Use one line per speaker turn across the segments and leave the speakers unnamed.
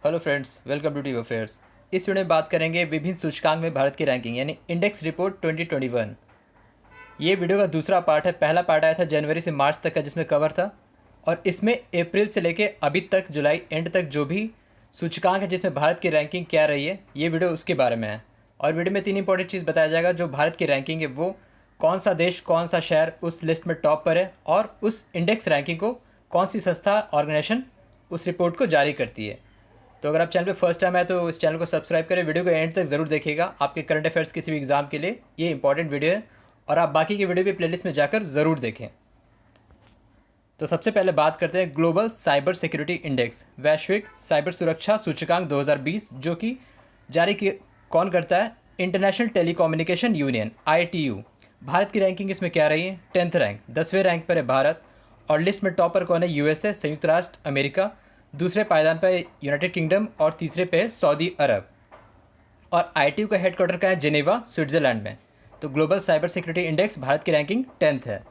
Hello friends, welcome to TV affairs. इस video में बात करेंगे विभिन्न सूचकांक में भारत की रैंकिंग यानी इंडेक्स रिपोर्ट 2021। ये वीडियो का दूसरा पार्ट है। पहला पार्ट आया था जनवरी से मार्च तक का, जिसमें कवर था, और इसमें अप्रैल से लेके अभी तक जुलाई एंड तक जो भी सूचकांक है जिसमें भारत की रैंकिंग क्या रही है, ये वीडियो उसके बारे में है। और वीडियो में तीन इंपॉर्टेंट चीज़ बताया जाएगा। जो भारत की रैंकिंग है वो कौन सा देश, कौन सा शहर उस लिस्ट में टॉप पर है, और उस इंडेक्स रैंकिंग को कौन सी संस्था, ऑर्गेनाइजेशन उस रिपोर्ट को जारी करती है। तो अगर आप चैनल पे फर्स्ट टाइम आए तो इस चैनल को सब्सक्राइब करें, वीडियो को एंड तक ज़रूर देखिएगा। आपके करंट अफेयर्स किसी भी एग्जाम के लिए ये इंपॉर्टेंट वीडियो है, और आप बाकी की वीडियो भी प्लेलिस्ट में जाकर ज़रूर देखें। तो सबसे पहले बात करते हैं ग्लोबल साइबर सिक्योरिटी इंडेक्स, वैश्विक साइबर सुरक्षा सूचकांक 2020, जो कि जारी कौन करता है? International telecommunication union ITU। Bharat की रैंकिंग इसमें क्या रही है? 10th रैंक, 10वें रैंक पर है भारत। और लिस्ट में टॉपर कौन है? USA, संयुक्त राष्ट्र अमेरिका। दूसरे पायदान पर यूनाइटेड किंगडम, और तीसरे पे सऊदी अरब। और ITU का हेडक्वार्टर का है जिनेवा, स्विट्जरलैंड में। तो global cyber security index Bharat की रैंकिंग 10th है।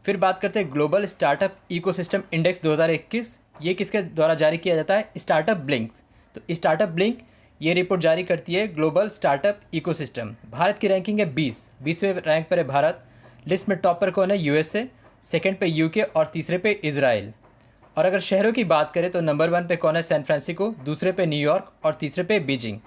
फिर बात करते हैं ग्लोबल स्टार्टअप इकोसिस्टम इंडेक्स 2021। ये किसके द्वारा जारी किया जाता है? Startup blink. तो स्टार्टअप ब्लिंक ये रिपोर्ट जारी करती है ग्लोबल स्टार्टअप इकोसिस्टम। भारत की रैंकिंग है 20वें रैंक पर है भारत। लिस्ट में टॉप पर कौन है? USA, सेकंड पे UK, और तीसरे पे इजराइल। और अगर शहरों की बात करें तो नंबर 1 पे कौन है? सैन फ्रांसिस्को, दूसरे पे न्यूयॉर्क, और तीसरे पे बीजिंग।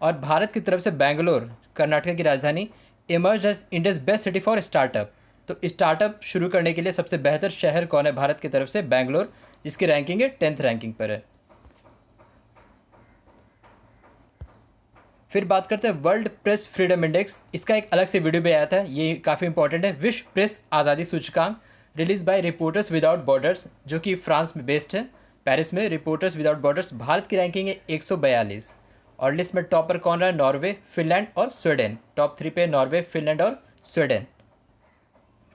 और भारत की तरफ से बेंगलोर, कर्नाटक की राजधानी, emerge as India's best city for startup. तो स्टार्टअप शुरू करने के लिए सबसे बेहतर शहर कौन है भारत की तरफ से? बेंगलोर, जिसकी रैंकिंग है 10th रैंकिंग पर है। फिर बात करते हैं वर्ल्ड प्रेस फ्रीडम इंडेक्स। इसका एक अलग से वीडियो भी आया था, ये काफ़ी इंपॉर्टेंट है। विश्व प्रेस आज़ादी सूचकांक release by reporters without borders, जो कि फ्रांस में बेस्ड है, पेरिस में। रिपोर्टर्स विदाउट बॉर्डर्स, भारत की रैंकिंग है 142। और लिस्ट में टॉप पर कौन रहा है? नॉर्वे, फिनलैंड और स्वीडन। टॉप 3 पे नॉर्वे, फिनलैंड और Sweden,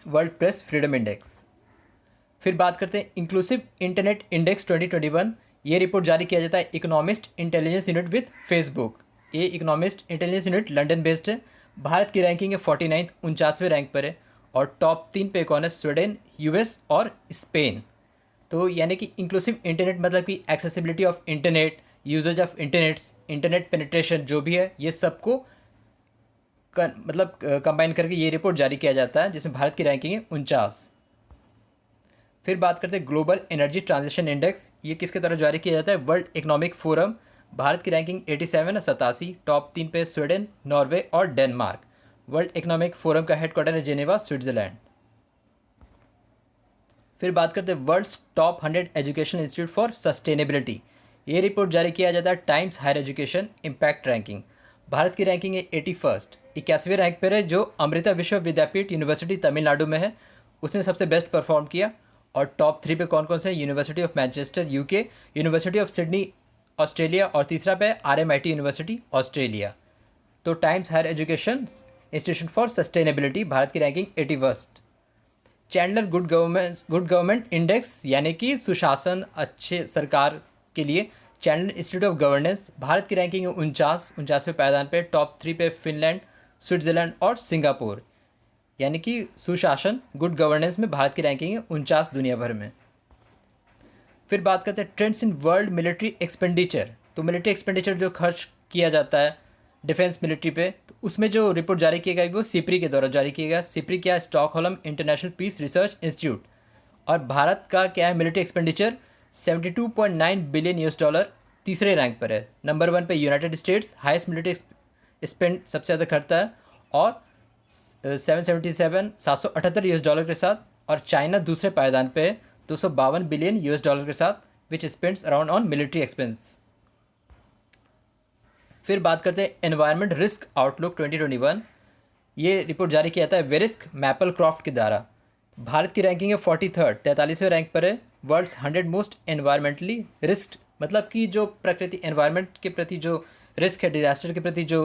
world press freedom index. फिर बात करते हैं इंक्लूसिव इंटरनेट इंडेक्स 2021। ये रिपोर्ट जारी किया जाता है Economist Intelligence Unit with Facebook. ये Economist Intelligence Unit London based है। भारत की रैंकिंग है 49th, 49वें रैंक पर है। और टॉप 3 पे कौन है? स्वीडन, US और स्पेन। तो यानी कि इंक्लूसिव इंटरनेट मतलब कि accessibility of internet, usage of internets, internet penetration जो भी है, ये सबको मतलब कंबाइन करके ये रिपोर्ट जारी किया जाता है, जिसमें भारत की रैंकिंग है 49। फिर बात करते हैं ग्लोबल एनर्जी ट्रांजिशन इंडेक्स। ये किसके द्वारा जारी किया जाता है? World economic forum. भारत की रैंकिंग 87 है, 87। टॉप 3 पे स्वीडन, नॉर्वे और डेनमार्क। वर्ल्ड इकोनॉमिक फोरम का हेडक्वार्टर है जिनेवा, स्विट्जरलैंड। फिर बात करते हैं world's top 100 education institute for sustainability. ये रिपोर्ट जारी किया जाता है Times higher education impact ranking. Bharat की रैंकिंग है 81st, 81वें रैंक पर है, जो अमृता विश्व विद्यापीठ यूनिवर्सिटी तमिलनाडु में है, उसने सबसे बेस्ट परफॉर्म किया। और टॉप 3 पे कौन कौन से? University of Manchester UK, University of Sydney Australia, और तीसरा पे RMIT यूनिवर्सिटी ऑस्ट्रेलिया। तो Times higher Education institution for sustainability, Bharat की ranking 81st। Chandler good government index, यानी कि सुशासन, अच्छे सरकार के लिए Chandler Institute of Governance. Bharat की रैंकिंग है 49वें पायदान पे। टॉप 3 पे फिनलैंड, स्विट्जरलैंड और सिंगापुर। यानी कि सुशासन, गुड गवर्नेंस में भारत की रैंकिंग है 49 दुनिया भर में। फिर बात करते हैं trends in world military expenditure. तो मिलिट्री एक्सपेंडिचर जो खर्च किया जाता है डिफेंस मिलिट्री पे, तो उसमें जो रिपोर्ट जारी की गई वो सिप्री के द्वारा जारी किया गया। सिप्री क्या है? Stockholm international peace research institute. और भारत का क्या है military expenditure? 72.9 billion US dollar, तीसरे रैंक पर है। नंबर 1 पे United States, highest military spend सबसे ज़्यादा करता है, और 778 US डॉलर के साथ। और चाइना दूसरे पायदान पे है, 252 बिलियन US डॉलर के साथ, which spends around on military expense. फिर बात करते हैं एनवायरनमेंट रिस्क आउटलुक 2021। ये रिपोर्ट जारी किया था वेरिस्क मैपल क्रॉफ्ट के द्वारा। भारत की रैंकिंग है 43rd, 43वें रैंक पर है। वर्ल्ड्स 100 मोस्ट एनवायरमेंटली रिस्क, मतलब कि जो प्रकृति एनवायरनमेंट के प्रति जो रिस्क है, डिजास्टर के प्रति जो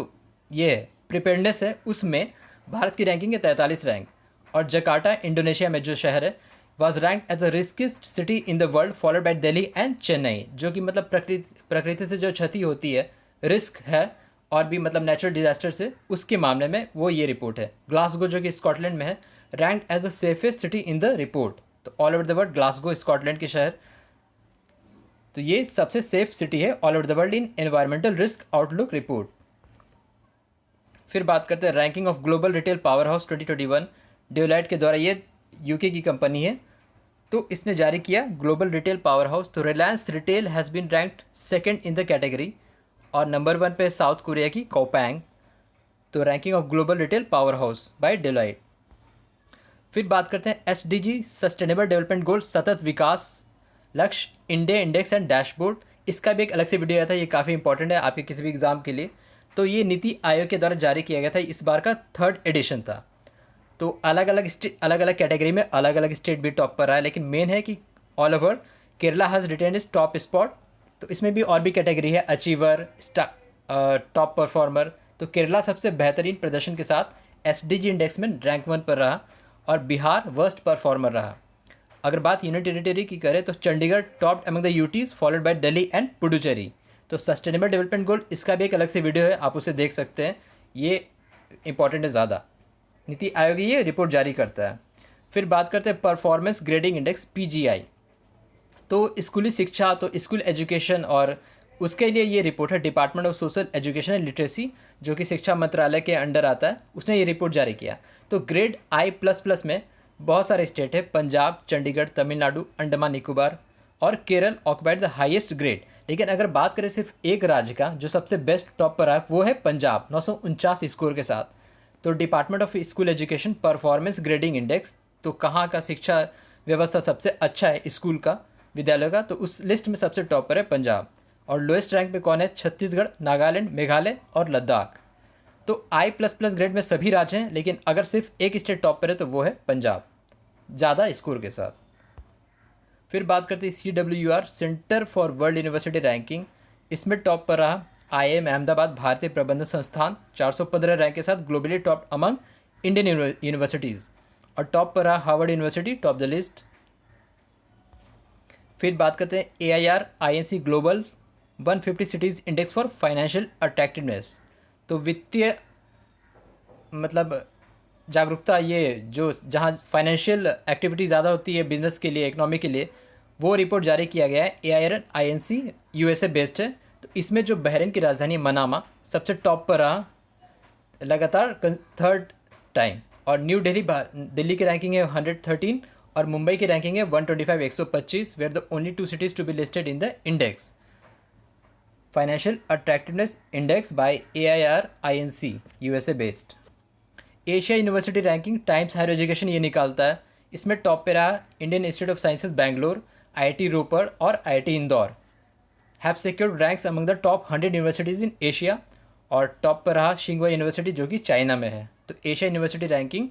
ये प्रिपेयर्डनेस है, उसमें भारत की रैंकिंग है 43 रैंक। और जकार्टा इंडोनेशिया में जो शहर है, was rank as the riskiest city in the world, followed by Delhi and Chennai. जो कि मतलब प्रकृति से जो क्षति होती है, रिस्क है, और भी मतलब नेचुरल डिजास्टर से, उसके मामले में वो ये रिपोर्ट है। ग्लासगो जो कि स्कॉटलैंड में है, rank as the safest city in the report. तो all over the world Glasgow Scotland के शहर तो ये सबसे सेफ सिटी है all over the world in environmental risk outlook report. फिर बात करते हैं ranking of global retail power house 2021। Deloitte के द्वारा, ये यूके की कंपनी है, तो इसने जारी किया ग्लोबल रिटेल पावर हाउस। तो Reliance Retail has been ranked second in the category और नंबर 1 पे साउथ कोरिया की कोपैंग। तो ranking of global retail power house by Deloitte. फिर बात करते हैं एसडीजी सस्टेनेबल डेवलपमेंट गोल सतत विकास लक्ष्य इंडिया इंडेक्स एंड डैशबोर्ड। इसका भी एक अलग से वीडियो आया था, ये काफ़ी इंपॉर्टेंट है आपके किसी भी एग्जाम के लिए। तो ये नीति आयोग के द्वारा जारी किया गया था, इस बार का 3rd एडिशन था। तो अलग अलग कैटेगरी में अलग अलग स्टेट भी टॉप पर आया, लेकिन मेन है कि all over Kerala has retain is top spot. तो इसमें भी और भी कैटेगरी है, अचीवर, टॉप परफॉर्मर। तो केरला सबसे बेहतरीन प्रदर्शन के साथ एसडीजी इंडेक्स में रैंक 1 पर रहा और बिहार वर्स्ट परफॉर्मर रहा। अगर बात यूनियन टेरिटरी की करें तो Chandigarh top among the UTs followed by Delhi and Puducherry. तो सस्टेनेबल डेवलपमेंट गोल, इसका भी एक अलग से वीडियो है, आप उसे देख सकते हैं, ये इंपॉर्टेंट है ज़्यादा। नीति आयोग ये रिपोर्ट जारी करता है। फिर बात करते हैं परफॉर्मेंस ग्रेडिंग इंडेक्स पीजीआई। तो स्कूली शिक्षा, तो स्कूल एजुकेशन, और उसके लिए ये रिपोर्ट है department of social education and literacy, जो कि शिक्षा मंत्रालय के अंडर आता है, उसने ये रिपोर्ट जारी किया। तो ग्रेड I++ में बहुत सारे स्टेट है, पंजाब, चंडीगढ़, तमिलनाडु, अंडमान निकोबार और Kerala occupied the highest grade. लेकिन अगर बात करें सिर्फ एक राज्य का जो सबसे बेस्ट टॉप पर आया, वो है पंजाब 949 स्कोर के साथ। तो department of school education performance grading index, तो कहाँ का शिक्षा व्यवस्था सबसे अच्छा है स्कूल का, विद्यालय का, तो उस लिस्ट में सबसे टॉप पर है पंजाब। और लोएस्ट रैंक पे कौन है? छत्तीसगढ़, नागालैंड, मेघालय और लद्दाख। तो I++ ग्रेड में सभी राज्य हैं, लेकिन अगर सिर्फ एक स्टेट टॉप पर है तो वो है पंजाब, ज़्यादा स्कोर के साथ। फिर बात करते हैं CWR centre for world university ranking. इसमें टॉप पर रहा IIM अहमदाबाद भारतीय प्रबंधन संस्थान 415 रैंक के साथ globally top among Indian universities. और टॉप पर रहा Harvard university, top the list. फिर बात करते हैं AIR INC global 150 cities index for financial attractiveness. तो वित्तीय मतलब जागरूकता, ये जो जहाँ फाइनेंशियल एक्टिविटी ज़्यादा होती है बिजनेस के लिए, इकोनॉमी के लिए, वो रिपोर्ट जारी किया गया है। AIR INC USA बेस्ड है। तो इसमें जो बहरीन की राजधानी मनामा सबसे टॉप पर रहा लगातार 3rd टाइम। और न्यू दिल्ली की रैंकिंग है 113 और मुंबई की रैंकिंग है 125 125, where the only 2 cities to be listed in the index financial attractiveness index by AIR INC USA based. Asia university ranking Times higher education ये निकालता है। इसमें टॉप पे रहा Indian institute of sciences Bangalore, IIT Ropar और IIT Indore have secured ranks among the top 100 universities in Asia. और top पर रहा शिंगवा यूनिवर्सिटी जो कि चाइना में है। तो एशिया यूनिवर्सिटी रैंकिंग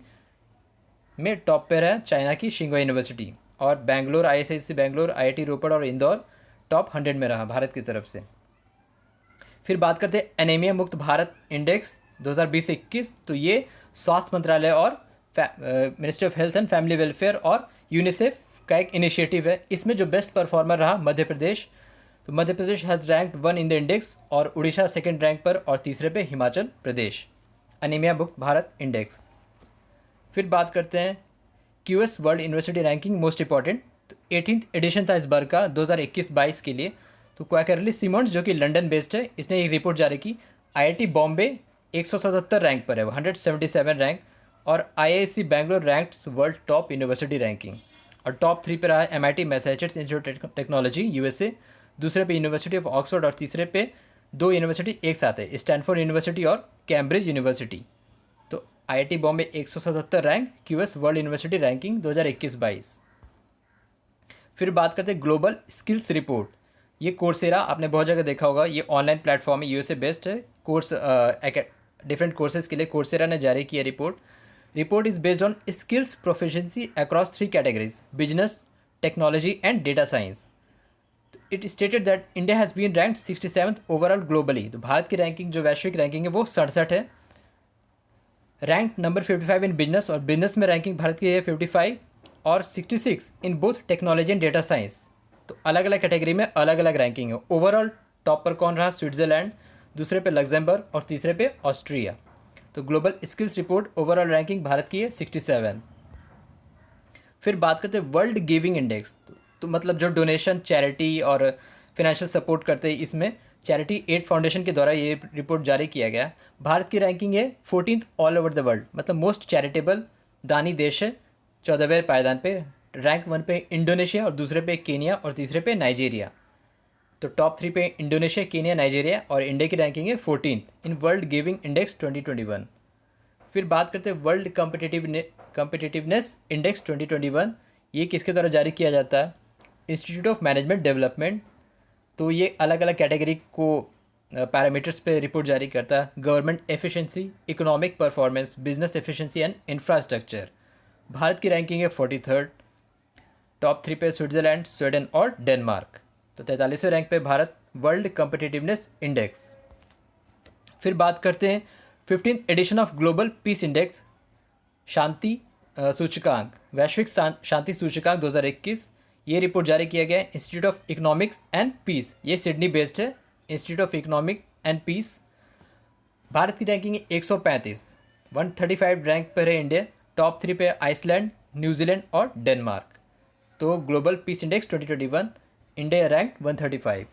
में टॉप पर है चाइना की शिंगवा यूनिवर्सिटी। और बैंगलोर, ISIC बैंगलोर, IIT रोपड़ और इंदौर टॉप 100 में रहा भारत की तरफ से। फिर बात करते हैं एनीमिया मुक्त भारत इंडेक्स 2020-21। तो ये स्वास्थ्य मंत्रालय और ministry of health and family welfare और यूनिसेफ का एक इनिशिएटिव है। इसमें जो बेस्ट परफॉर्मर रहा मध्य प्रदेश। तो Madhya Pradesh has ranked 1 in the index और उड़ीसा 2nd रैंक पर और तीसरे पे हिमाचल प्रदेश। एनीमिया मुक्त भारत इंडेक्स। फिर बात करते हैं QS world university ranking most important. तो 18th एडिशन था इस बार का 2021-22 के लिए। तो क्वैकरली सिमोंड्स जो कि लंदन बेस्ड है, इसने एक रिपोर्ट जारी की। IIT बॉम्बे 177 रैंक पर है, 177 रैंक। और IISc Bangalore ranked world top university ranking. और टॉप 3 पर आया MIT Massachusetts institute technology USA, दूसरे पे यूनिवर्सिटी ऑफ ऑक्सफोर्ड और तीसरे पे 2 यूनिवर्सिटी एक साथ है, स्टैनफोर्ड यूनिवर्सिटी और कैम्ब्रिज यूनिवर्सिटी। तो IIT Bombay 177 rank QS world university ranking 2021-22। फिर बात करते हैं ग्लोबल स्किल्स रिपोर्ट। ये कोर्सेरा आपने बहुत जगह देखा होगा, ये ऑनलाइन प्लेटफॉर्म है, USA बेस्ड है। कोर्स डिफरेंट कोर्सेज के लिए कोर्सेरा ने जारी किया report is based on skills proficiency across 3 categories, business, technology and data science. It stated that India has been ranked 67th overall globally. तो भारत की ranking जो वैश्विक रैंकिंग है वो 67 है। रैंक नंबर 55 इन बिजनेस, और बिजनेस में रैंकिंग भारत की है 55 और 66 in both technology and data science. तो अलग अलग कैटेगरी में अलग अलग रैंकिंग है। ओवरऑल टॉप पर कौन रहा? स्विट्जरलैंड, दूसरे पे लग्जमबर्ग और तीसरे पे ऑस्ट्रिया। तो global skills report overall ranking Bharat की है 67। फिर बात करते हैं वर्ल्ड गिविंग इंडेक्स। तो मतलब जो डोनेशन, चैरिटी और फाइनेंशियल सपोर्ट करते हैं। इसमें चैरिटी एड फाउंडेशन के द्वारा ये रिपोर्ट जारी किया गया। भारत की रैंकिंग है 14th all over the world, मतलब मोस्ट चैरिटेबल दानी देश है 14वें पायदान पे। रैंक 1 पे इंडोनेशिया और दूसरे पे केनिया और तीसरे पे नाइजीरिया। तो टॉप 3 पे इंडोनेशिया, केनिया, नाइजीरिया और इंडिया की रैंकिंग है 14th in world giving index 2021। फिर बात करते हैं वर्ल्ड कम्पिटिटिवनेस इंडेक्स 2021। ये किसके द्वारा जारी किया जाता है? Institute of management development. तो ये अलग अलग कैटेगरी को पैरामीटर्स पे रिपोर्ट जारी करता है। Government efficiency, economic performance, business efficiency and infrastructure. Bharat की रैंकिंग है 43rd। टॉप 3 पे स्विट्जरलैंड, स्वीडन और डेनमार्क। तो 43वें रैंक पे भारत वर्ल्ड कम्पिटिटिवनेस इंडेक्स। फिर बात करते हैं 15th edition of global peace index शांति सूचकांक, वैश्विक शांति सूचकांक 2021। ये रिपोर्ट जारी किया गया है institute of economics and peace. ये सिडनी बेस्ड है, institute of economic and peace. Bharat की रैंकिंग है 135, 135 रैंक पर है इंडिया। टॉप 3 पे आइसलैंड, न्यूजीलैंड और डेनमार्क। तो global peace index 2021, India rank 135।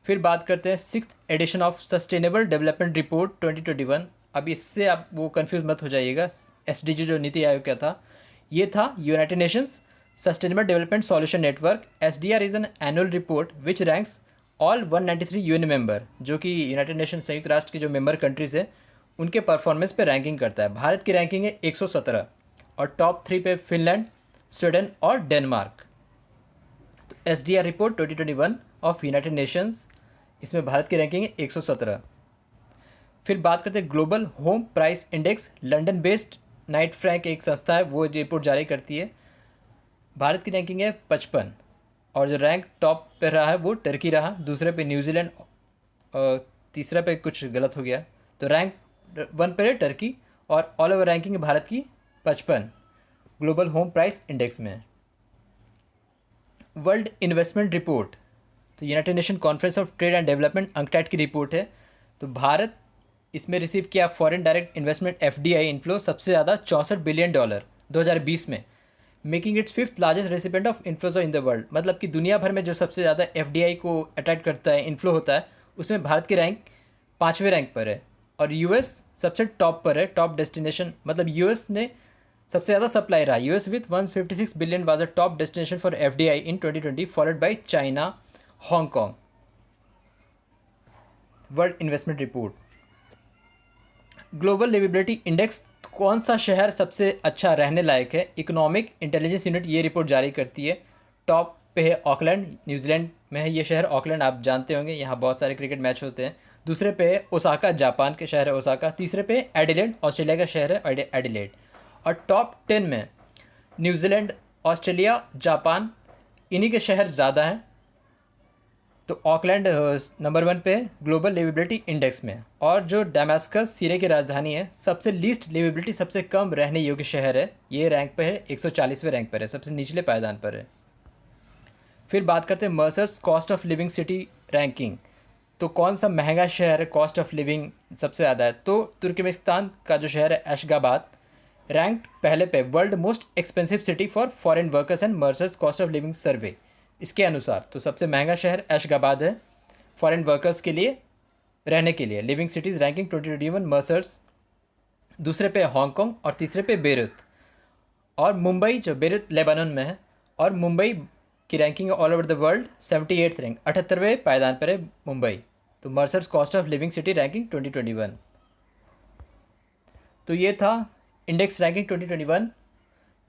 फिर बात करते हैं 6th edition of sustainable development report 2021। अब इससे आप वो कंफ्यूज मत हो जाइएगा। SDG जो नीति आयोग का था, ये था United Nations sustainable development solution network. SDR is an annual report which ranks all 193 UN member, जो कि यूनाइटेड नेशन संयुक्त राष्ट्र के जो मेंबर कंट्रीज़ है उनके परफॉर्मेंस पे रैंकिंग करता है। भारत की रैंकिंग है 117 और टॉप 3 पे फिनलैंड, स्वीडन और डेनमार्क। तो SDR report 2021 of United Nations, इसमें भारत की रैंकिंग है 117। फिर बात करते हैं global home price index. London based Knight Frank एक संस्था है, वो रिपोर्ट जारी करती है। भारत की रैंकिंग है 55 और जो रैंक टॉप पे रहा है वो टर्की रहा, दूसरे पे न्यूजीलैंड और तीसरा पे कुछ गलत हो गया। तो रैंक 1 पे है टर्की और ऑल ओवर रैंकिंग भारत की 55 ग्लोबल होम प्राइस इंडेक्स में। वर्ल्ड इन्वेस्टमेंट रिपोर्ट, तो United Nation Conference of Trade and Development UNCTAD की रिपोर्ट है। तो भारत इसमें रिसीव किया foreign direct investment FDI inflow सबसे ज़्यादा $64 बिलियन 2020 में, making its 5th largest recipient of inflows in the world. मतलब कि दुनिया भर में जो सबसे ज़्यादा FDI को अट्रैक्ट करता है, इन्फ्लो होता है, उसमें भारत की रैंक 5वें रैंक पर है। और US सबसे टॉप पर है, टॉप डेस्टिनेशन, मतलब US ने सबसे ज़्यादा सप्लाई रहा। US with 156 billion was a top destination for FDI in 2020, followed by China, Hong Kong. World investment report. Global liveability index, कौन सा शहर सबसे अच्छा रहने लायक है? इकोनॉमिक इंटेलिजेंस यूनिट ये रिपोर्ट जारी करती है। टॉप पे है ऑकलैंड, न्यूजीलैंड में है ये शहर। ऑकलैंड आप जानते होंगे, यहाँ बहुत सारे क्रिकेट मैच होते हैं। दूसरे पे है ओसाका, जापान के शहर है ओसाका। तीसरे पे एडिलेड, ऑस्ट्रेलिया का शहर है एडिलेड। और टॉप 10 में न्यूजीलैंड, ऑस्ट्रेलिया, जापान, इन्हीं के शहर ज़्यादा हैं। तो ऑकलैंड नंबर 1 पे ग्लोबल लिवेबिलिटी इंडेक्स में। और जो डेमास्कस सीरिया की राजधानी है, सबसे लीस्ट लिवेबिलिटी, सबसे कम रहने योग्य शहर है, ये रैंक पे है 140वें रैंक पर है, सबसे निचले पायदान पर है। फिर बात करते हैं Mercer's cost of living city ranking. तो कौन सा महंगा शहर है, कॉस्ट ऑफ लिविंग सबसे ज़्यादा है? तो तुर्कमेनिस्तान का जो शहर है एशगाबाद, रैंक पहले पे, world most expensive city for foreign workers and Mercer's cost of living survey इसके अनुसार। तो सबसे महंगा शहर एशगाबाद है फॉरेन वर्कर्स के लिए रहने के लिए। Living cities ranking 2021 मर्सर्स। दूसरे पे हांगकांग और तीसरे पे बेरूत। और मुंबई, जो बेरूत लेबनान में है, और मुंबई की ranking all over the world 78th rank, 78वें पायदान पर है मुंबई। तो Mercer's cost of living city ranking 2021। तो ये था इंडेक्स रैंकिंग 2021,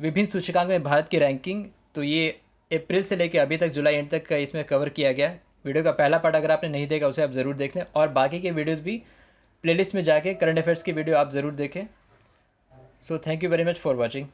विभिन्न सूचकांक में भारत की रैंकिंग। तो ये अप्रैल से लेकर अभी तक जुलाई एंड तक का इसमें कवर किया गया। वीडियो का पहला पार्ट अगर आपने नहीं देखा उसे आप ज़रूर देख लें, और बाकी के वीडियोस भी प्लेलिस्ट में जाके करंट अफेयर्स की वीडियो आप ज़रूर देखें। So thank you very much for watching.